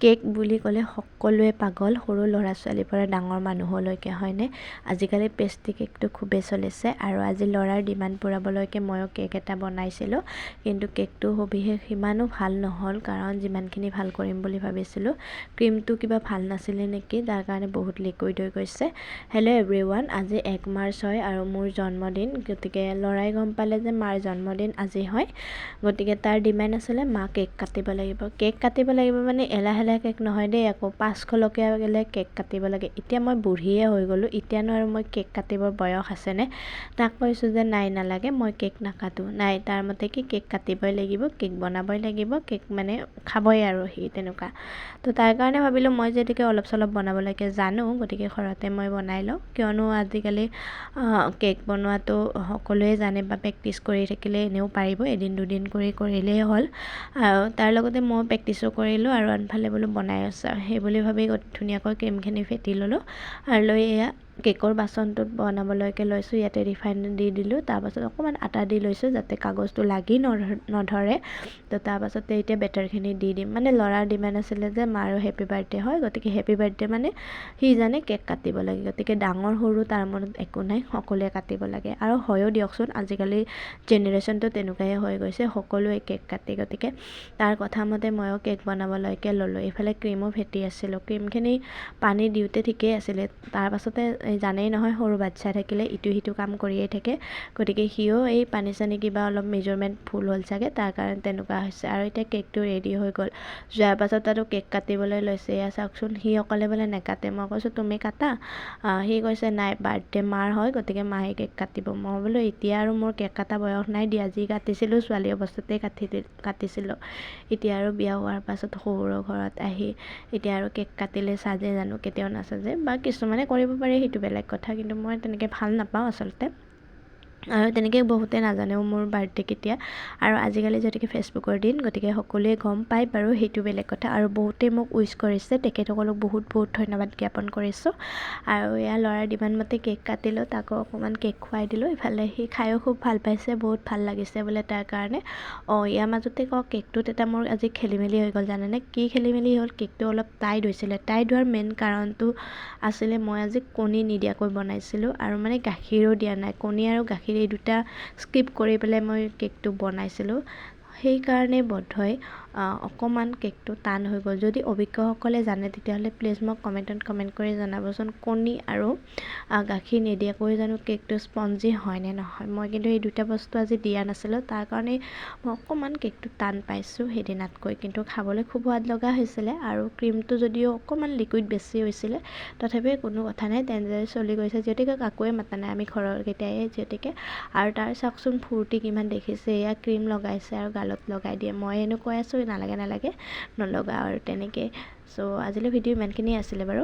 Cake বুলি ক'লে সকলোৱে পাগল, সৰু ল'ৰা ছোৱালীৰ পৰা ডাঙৰ মানুহলৈকে হয়নে। আজিকালি পেষ্ট্ৰি কেকটো খুবেই চলিছে আৰু আজি ল'ৰাৰ ডিমাণ্ড পূৰাবলৈকে ময়ো কেক এটা বনাইছিলোঁ, কিন্তু কেকটো সবিশেষ সিমানো ভাল নহ'ল, কাৰণ যিমানখিনি ভাল কৰিম বুলি ভাবিছিলোঁ ক্ৰীমটো কিবা ভাল নাছিলে নেকি, তাৰ কাৰণে বহুত লিকুইড হৈ গৈছে। হেল্ল' এভৰিৱান, আজি 1 মাৰ্চ হয় আৰু মোৰ জন্মদিন, গতিকে ল'ৰাই গম পালে যে মাৰ জন্মদিন আজি হয়, গতিকে তাৰ ডিমাণ্ড আছিলে মা কেক কাটিব লাগিব। কেক কাটিব লাগিব মানে এলাহ কেক নহয় দেই, আকৌ 500 গ'লে কেক কাটিব লাগে। এতিয়া মই বুঢ়ীয়ে হৈ গ'লোঁ, এতিয়ানো আৰু মই কেক কাটিবৰ বয়স আছেনে। তাক কৈছোঁ যে নাই নালাগে, মই কেক নাকাটোঁ। নাই, তাৰ মতে কি কেক কাটিবই লাগিব, কেক বনাবই লাগিব, কেক মানে খাবই আৰু সি তেনেকুৱা। তো তাৰ কাৰণে ভাবিলোঁ মই যিহেতুকে অলপ চলপ বনাবলৈকে জানো, গতিকে ঘৰতে মই বনাই লওঁ, কিয়নো আজিকালি কেক বনোৱাটো সকলোৱে জানে বা প্ৰেক্টিচ কৰি থাকিলে এনেও পাৰিব, এদিন দুদিন কৰিলেই হ'ল। আৰু তাৰ লগতে মই প্ৰেক্টিচো কৰিলোঁ আৰু আনফালে বোলো বনাই আছোঁ, সেই বুলি ভাবি ধুনীয়াকৈ ক্ৰীমখিনি ফেটি ল'লোঁ আৰু লৈ এয়া কেকৰ বাচনটোত বনাবলৈকে লৈছোঁ। ইয়াতে ৰিফাইন দি দিলোঁ, তাৰপাছত অকণমান আটা দি লৈছোঁ যাতে কাগজটো লাগি নধৰে। তো তাৰপাছতে এতিয়া বেটাৰখিনি দি দিম, মানে ল'ৰাৰ ডিমাণ্ড আছিলে যে মাৰো হেপী বাৰ্থডে হয়, গতিকে হেপী বাৰ্থডে মানে সি জানে কেক কাটিব লাগে, গতিকে ডাঙৰ সৰু তাৰ মনত একো নাই, সকলোৱে কাটিব লাগে। আৰু হয়ো দিয়কচোন, আজিকালি জেনেৰেশ্যনটো তেনেকুৱাই হৈ গৈছে, সকলোৱে কেক কাটে, গতিকে তাৰ কথা মতে ময়ো কেক বনাবলৈকে ল'লোঁ। এইফালে ক্ৰীমো ফেটি আছিলোঁ, ক্ৰীমখিনি পানী দিওঁতে ঠিকেই আছিলে, তাৰপাছতে জানেই নহয় সৰু বাচ্ছা থাকিলে ইটো সিটো কাম কৰিয়েই থাকে, গতিকে সিও এই পানী চানী কিবা অলপ মেজাৰমেণ্ট ভুল হ'ল চাগে, তাৰ কাৰণে তেনেকুৱা হৈছে। আৰু এতিয়া কেকটো ৰেডি হৈ গ'ল, যোৱাৰ পাছত আৰু কেক কাটিবলৈ লৈছে। এয়া চাওকচোন, সি অকলে বোলে নেকাটে, মই কৈছোঁ তুমি কাটা, সি কৈছে নাই বাৰ্থডে মাৰ হয়, গতিকে মায়ে কেক কাটিব। মই বোলো এতিয়া আৰু মোৰ কেক কটা বয়স নাই দিয়া, যি কাটিছিলোঁ ছোৱালী অৱস্থাতেই কাটিছিলোঁ, এতিয়া আৰু বিয়া হোৱাৰ পাছত শহুৰৰ ঘৰত আহি এতিয়া আৰু কেক কাটিলে চাজে জানো, কেতিয়াও নাচাজে, বা কিছুমানে কৰিব পাৰে সেইটো বেলেগ কথা, কিন্তু মই তেনেকৈ ভাল নাপাওঁ আচলতে। আৰু তেনেকৈ বহুতে নাজানেও মোৰ বাৰ্থডে কেতিয়া, আৰু আজিকালি যিহেতুকে ফেচবুকৰ দিন, গতিকে সকলোৱে গম পায় বাৰু, সেইটো বেলেগ কথা। আৰু বহুতেই মোক উইচ কৰিছে, তেখেতসকলক বহুত বহুত ধন্যবাদ জ্ঞাপন কৰিছোঁ। আৰু এয়া ল'ৰাৰ ডিমাণ্ড মতে কেক কাটিলোঁ, তাকো অকণমান কেক খুৱাই দিলোঁ। ইফালে সি খায়ো খুব ভাল পাইছে, বহুত ভাল লাগিছে বোলে তাৰ কাৰণে। ইয়াৰ মাজতে কেকটোত এটা মোৰ আজি খেলি মেলি হৈ গ'ল জানেনে। কি খেলি মেলি হ'ল, কেকটো অলপ টাইট হৈছিলে, টাইট হোৱাৰ মেইন কাৰণটো আছিলে মই আজি কণী নিদিয়াকৈ বনাইছিলোঁ, আৰু মানে গাখীৰো দিয়া নাই, কণী আৰু গাখীৰ এই দুটা স্কিপ কৰি পেলাই মই কেকটো বনাইছিলোঁ, সেইকাৰণে বোধহয় অকণমান কেকটো টান হৈ গ'ল। যদি অভিজ্ঞসকলে জানে তেতিয়াহ'লে প্লিজ মোক কমেণ্টত কমেণ্ট কৰি জনাবচোন, কণী আৰু গাখীৰ নিদিয়াকৈ জানো কেকটো স্পঞ্জি হয় নে নহয়। মই কিন্তু এই দুটা বস্তু আজি দিয়া নাছিলোঁ, তাৰ কাৰণে মই অকণমান কেকটো টান পাইছোঁ সেইদিনাতকৈ, কিন্তু খাবলৈ খুব সোৱাদ লগা হৈছিলে। আৰু ক্ৰীমটো যদিও অকণমান লিকুইড বেছি হৈছিলে, তথাপিও কোনো কথা নাই, তেনেদৰে চলি গৈছে, যিহেতুকে কাকোৱে মাতা নাই, আমি ঘৰৰ কেইটাই যিহেতুকে। আৰু তাৰ চাওকচোন ফূৰ্তি কিমান দেখিছে, এয়া ক্ৰীম লগাইছে আৰু গালত লগাই দিয়ে, মই এনে কৈ আছোঁ নালাগে নলগাওঁ আৰু তেনেকৈ। চ' আজিলৈ ভিডিঅ' ইমানখিনিয়ে আছিলে বাৰু।